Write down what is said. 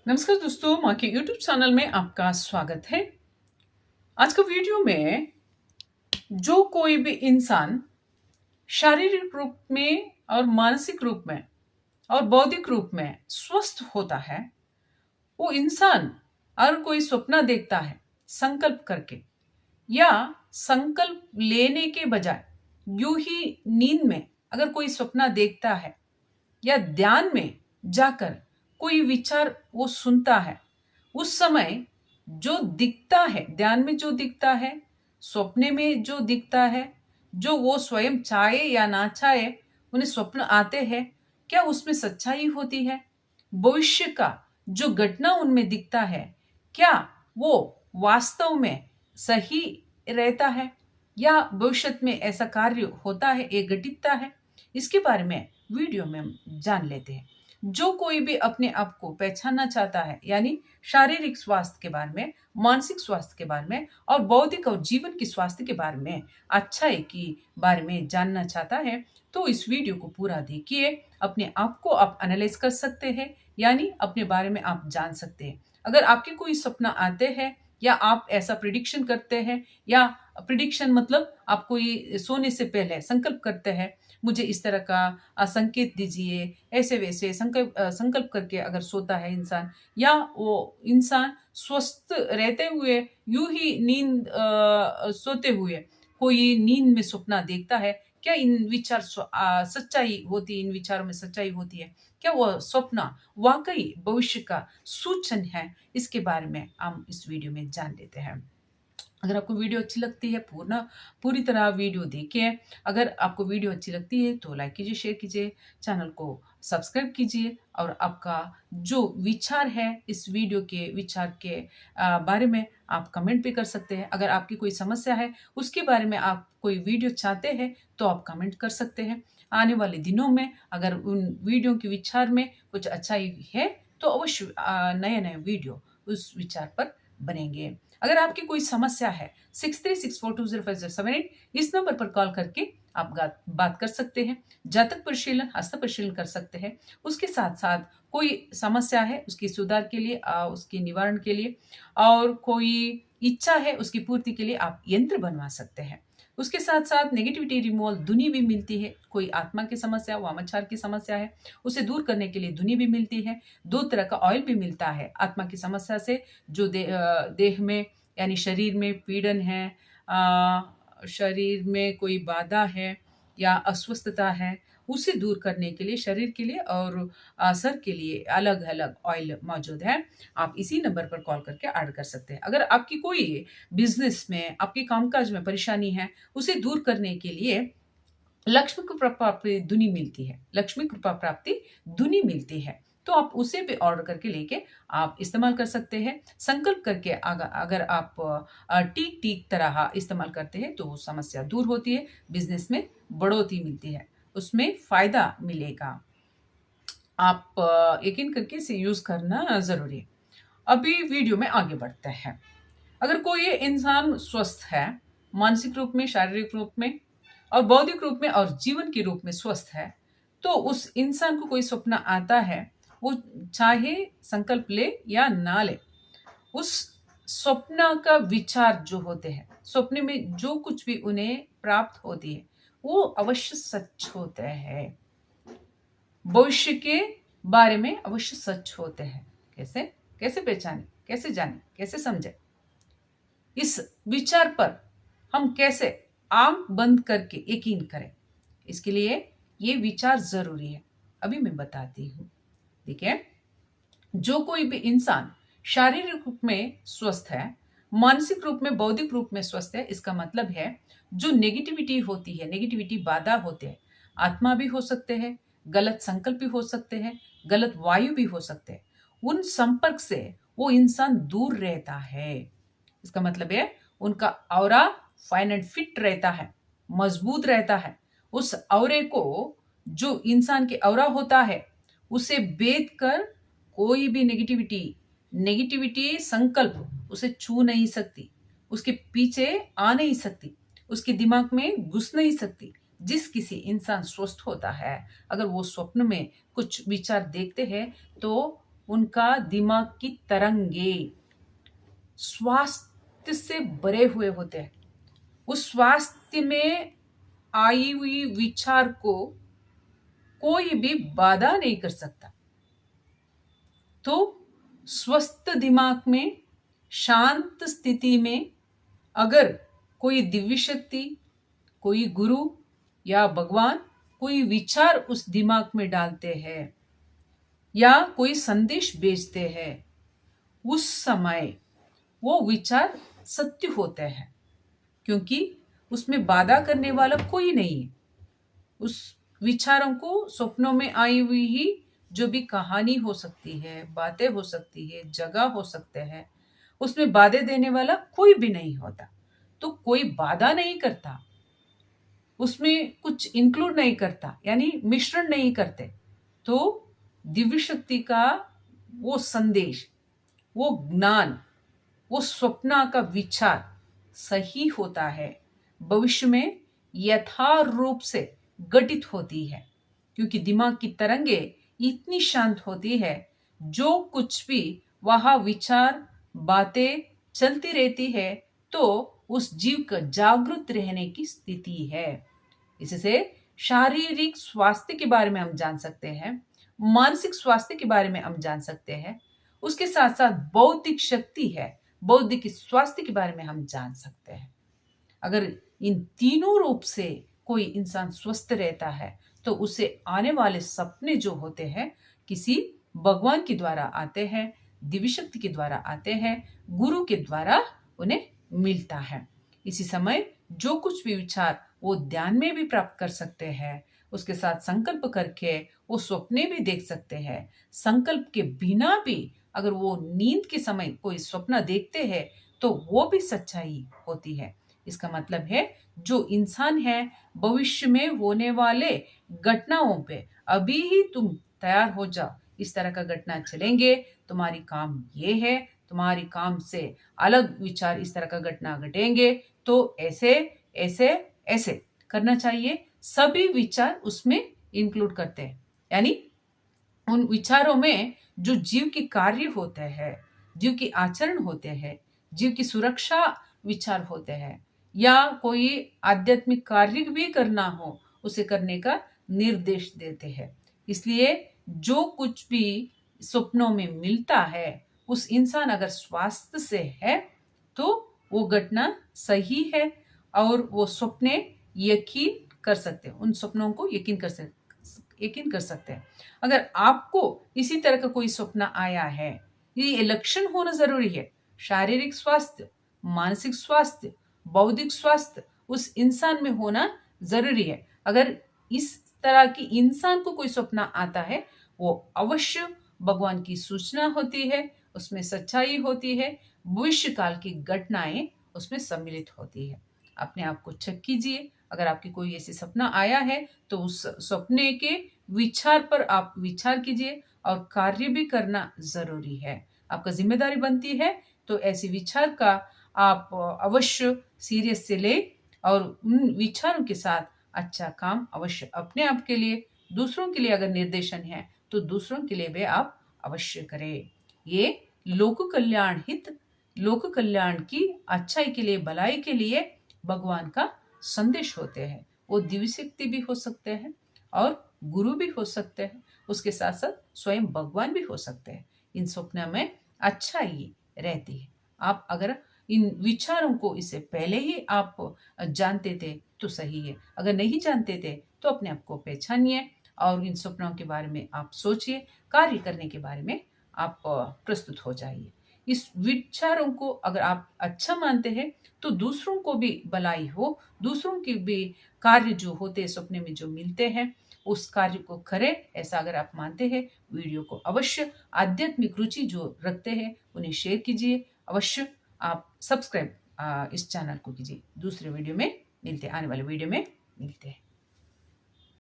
नमस्कार दोस्तों, माँ के YouTube चैनल में आपका स्वागत है। आज का वीडियो में जो कोई भी इंसान शारीरिक रूप में और मानसिक रूप में और बौद्धिक रूप में स्वस्थ होता है, वो इंसान अगर कोई सपना देखता है संकल्प करके या संकल्प लेने के बजाय यूं ही नींद में अगर कोई सपना देखता है या ध्यान में जाकर कोई विचार वो सुनता है, उस समय जो दिखता है, ध्यान में जो दिखता है, सपने में जो दिखता है, जो वो स्वयं चाहे या ना चाहे उन्हें स्वप्न आते हैं, क्या उसमें सच्चाई होती है? भविष्य का जो घटना उनमें दिखता है, क्या वो वास्तव में सही रहता है या भविष्य में ऐसा कार्य होता है, ये घटितता है? इसके बारे में वीडियो में हम जान लेते हैं। जो कोई भी अपने आप को पहचानना चाहता है, यानी शारीरिक स्वास्थ्य के बारे में, मानसिक स्वास्थ्य के बारे में और बौद्धिक और जीवन की स्वास्थ्य के बारे में, अच्छाई के बारे में जानना चाहता है, तो इस वीडियो को पूरा देखिए। अपने आप को आप एनालाइज कर सकते हैं, यानी अपने बारे में आप जान सकते हैं। अगर आपके कोई सपना आते हैं या आप ऐसा प्रिडिक्शन करते हैं, या प्रिडिक्शन मतलब आप कोई सोने से पहले संकल्प करते हैं, मुझे इस तरह का संकेत दीजिए, ऐसे वैसे संकल्प करके अगर सोता है इंसान, या वो इंसान स्वस्थ रहते हुए यूं ही सोते हुए कोई नींद में सपना देखता है, क्या इन सच्चाई होती है, इन विचारों में सच्चाई होती है? क्या वो सपना वाकई भविष्य का सूचन है? इसके बारे में हम इस वीडियो में जान लेते हैं। अगर आपको वीडियो अच्छी लगती है, पूरी तरह वीडियो देखिए। अगर आपको वीडियो अच्छी लगती है तो लाइक कीजिए, शेयर कीजिए, चैनल को सब्सक्राइब कीजिए और आपका जो विचार है इस वीडियो के विचार के बारे में आप कमेंट भी कर सकते हैं। अगर आपकी कोई समस्या है, उसके बारे में आप कोई वीडियो चाहते हैं तो आप कमेंट कर सकते हैं। आने वाले दिनों में अगर उन वीडियो के विचार में कुछ अच्छाई है तो अवश्य नए-नए वीडियो उस विचार पर बनेंगे। अगर आपकी कोई समस्या है, 6364205078 इस नंबर पर कॉल करके आप बात कर सकते हैं। जातक परिशीलन, हस्त परिशीलन कर सकते हैं। उसके साथ-साथ कोई समस्या है उसकी सुधार के लिए, उसके निवारण के लिए, और कोई इच्छा है उसकी पूर्ति के लिए आप यंत्र बनवा सकते हैं। उसके साथ-साथ नेगेटिविटी रिमूवल धुनी भी मिलती है। कोई आत्मा की समस्या, वामाचार की समस्या है, उसे दूर करने के लिए धुनी भी मिलती है। 2 तरह का ऑयल भी मिलता है आत्मा की समस्या से, जो देह में यानी शरीर में पीड़न है, शरीर में कोई बाधा है या अस्वस्थता है, उसे दूर करने के लिए शरीर के लिए और सर के लिए अलग-अलग ऑयल मौजूद है। आप इसी नंबर पर कॉल करके ऑर्डर कर सकते हैं। अगर आपकी कोई बिज़नेस में, आपके कामकाज में परेशानी है, उसे दूर करने के लिए लक्ष्मी कृपा प्राप्ति धुनी मिलती है, लक्ष्मी कृपा प्राप्ति धुनी मिलती है, तो आप उसे भी ऑर्डर करके लेके आप इस्तेमाल कर सकते हैं। संकल्प करके अगर आप टीक-टीक तरह इस्तेमाल करते हैं तो वो समस्या दूर होती है, बिज़नेस में बढ़ोतरी मिलती है, उसमें फ़ायदा मिलेगा। आप यकीन करके इसे यूज़ करना ज़रूरी है। अभी वीडियो में आगे बढ़ते हैं। अगर कोई इंसान स्वस्थ है, मानसिक रूप में, शारीरिक रूप में और बौद्धिक रूप में और जीवन के रूप में स्वस्थ है, तो उस इंसान को कोई सपना आता है, वो चाहे संकल्प ले या ना ले, उस स्वप्न का विचार जो होते हैं, सपने में जो कुछ भी उन्हें प्राप्त होती है, वो अवश्य सच होते हैं। भविष्य के बारे में अवश्य सच होते हैं। कैसे? कैसे पहचाने? कैसे जाने? कैसे समझे? इस विचार पर हम कैसे आँख बंद करके यकीन करें? इसके लिए ये विचार ज़रूरी है। अभी मैं बताती हूँ। देखिए, जो कोई भी इंसान शारीरिक रूप में स्वस्थ है, मानसिक रूप में, बौद्धिक रूप में स्वस्थ है, इसका मतलब है जो नेगेटिविटी होती है, नेगेटिविटी बाधा होते हैं, आत्मा भी हो सकते हैं, गलत संकल्प भी हो सकते हैं, गलत वायु भी हो सकते हैं। उन संपर्क से वो इंसान दूर रहता है। इसका मतलब है उनका ऑरा फाइन एंड फिट रहता है, मजबूत रहता है। उस ऑरे को, जो इंसान के ऑरा होता है, उसे भेद कर कोई भी नेगेटिविटी नेगेटिविटी संकल्प उसे छू नहीं सकती, उसके पीछे आ नहीं सकती, उसके दिमाग में घुस नहीं सकती। जिस किसी इंसान स्वस्थ होता है, अगर वो स्वप्न में कुछ विचार देखते हैं तो उनका दिमाग की तरंगे स्वास्थ्य से भरे हुए होते हैं। उस स्वास्थ्य में आई हुई विचार को कोई भी बाधा नहीं कर सकता। तो स्वस्थ दिमाग में, शांत स्थिति में अगर कोई दिव्य शक्ति, कोई गुरु या भगवान कोई विचार उस दिमाग में डालते हैं या कोई संदेश भेजते हैं, उस समय वो विचार सत्य होते हैं, क्योंकि उसमें बाधा करने वाला कोई नहीं है। उस विचारों को स्वप्नों में आई हुई ही जो भी कहानी हो सकती है, बातें हो सकती है, जगह हो सकते हैं, उसमें बाधे देने वाला कोई भी नहीं होता। तो कोई बाधा नहीं करता, उसमें कुछ इंक्लूड नहीं करता, यानी मिश्रण नहीं करते। तो दिव्य शक्ति का वो संदेश, वो ज्ञान, वो स्वप्न का विचार सही होता है, भविष्य में यथार्थ रूप से घटित होती है, क्योंकि दिमाग की तरंगे इतनी शांत होती है, जो कुछ भी वहां विचार बातें चलती रहती है, तो उस जीव का जागृत रहने की स्थिति है। इससे शारीरिक स्वास्थ्य के बारे में हम जान सकते हैं, मानसिक स्वास्थ्य के बारे में हम जान सकते हैं, उसके साथ साथ बौद्धिक शक्ति है, बौद्धिक स्वास्थ्य के बारे में हम जान सकते हैं। अगर इन तीनों रूप से कोई इंसान स्वस्थ रहता है, तो उसे आने वाले सपने जो होते हैं किसी भगवान के द्वारा आते हैं, दिव्य शक्ति के द्वारा आते हैं, गुरु के द्वारा उन्हें मिलता है। इसी समय जो कुछ भी विचार वो ध्यान में भी प्राप्त कर सकते हैं, उसके साथ संकल्प करके वो स्वप्ने भी देख सकते हैं। संकल्प के बिना भी अगर वो नींद के समय कोई स्वप्न देखते हैं, तो वो भी सच्चाई होती है। इसका मतलब है जो इंसान है, भविष्य में होने वाले घटनाओं पे अभी ही तुम तैयार हो जाओ। इस तरह का घटना चलेंगे, तुम्हारी काम ये है, तुम्हारी काम से अलग विचार इस तरह का घटना घटेंगे, तो ऐसे ऐसे ऐसे करना चाहिए। सभी विचार उसमें इंक्लूड करते हैं, यानी उन विचारों में जो जीव के कार्य होते हैं, जीव के आचरण होते हैं, जीव की सुरक्षा विचार होते हैं, या कोई आध्यात्मिक कार्य भी करना हो, उसे करने का निर्देश देते हैं। इसलिए जो कुछ भी सपनों में मिलता है, उस इंसान अगर स्वास्थ्य से है, तो वो घटना सही है और वो सपने यकीन कर सकते हैं, उन सपनों को यकीन कर सकते हैं। अगर आपको इसी तरह का कोई सपना आया है, ये लक्षण होना जरूरी है। शारीरिक स्वास्थ्य, मानसिक स्वास्थ्य, बौद्धिक स्वास्थ्य उस इंसान में होना जरूरी है। अगर इस तरह की इंसान को कोई सपना आता है, वो अवश्य भगवान की सूचना होती है, उसमें सच्चाई होती है, भविष्य काल की घटनाएं उसमें सम्मिलित होती है। अपने आप को चेक कीजिए। अगर आपकी कोई ऐसी सपना आया है, तो उस सपने के विचार पर आप विचार कीजिए और कार्य भी करना जरूरी है। आपका जिम्मेदारी बनती है, तो ऐसे विचार का आप अवश्य सीरियस से ले और उन विचारों के साथ अच्छा काम अवश्य अपने आप के लिए, दूसरों के लिए अगर निर्देशन है तो दूसरों के लिए भी आप अवश्य करें। ये लोक कल्याण हित, लोक कल्याण की अच्छाई के लिए, भलाई के लिए भगवान का संदेश होते हैं। वो दिव्य शक्ति भी हो सकते हैं और गुरु भी हो सकते हैं, उसके साथ साथ स्वयं भगवान भी हो सकते हैं। इन स्वप्न में अच्छाई रहती है। आप अगर इन विचारों को इससे पहले ही आप जानते थे तो सही है, अगर नहीं जानते थे तो अपने आप को पहचानिए और इन सपनों के बारे में आप सोचिए, कार्य करने के बारे में आप प्रस्तुत हो जाइए। इस विचारों को अगर आप अच्छा मानते हैं, तो दूसरों को भी भलाई हो, दूसरों के भी कार्य जो होते हैं सपने में जो मिलते हैं, उस कार्य को करें। ऐसा अगर आप मानते हैं, वीडियो को अवश्य, आध्यात्मिक रुचि जो रखते हैं उन्हें शेयर कीजिए। अवश्य आप सब्सक्राइब इस चैनल को कीजिए। दूसरे वीडियो में मिलते हैं, आने वाले वीडियो में मिलते हैं।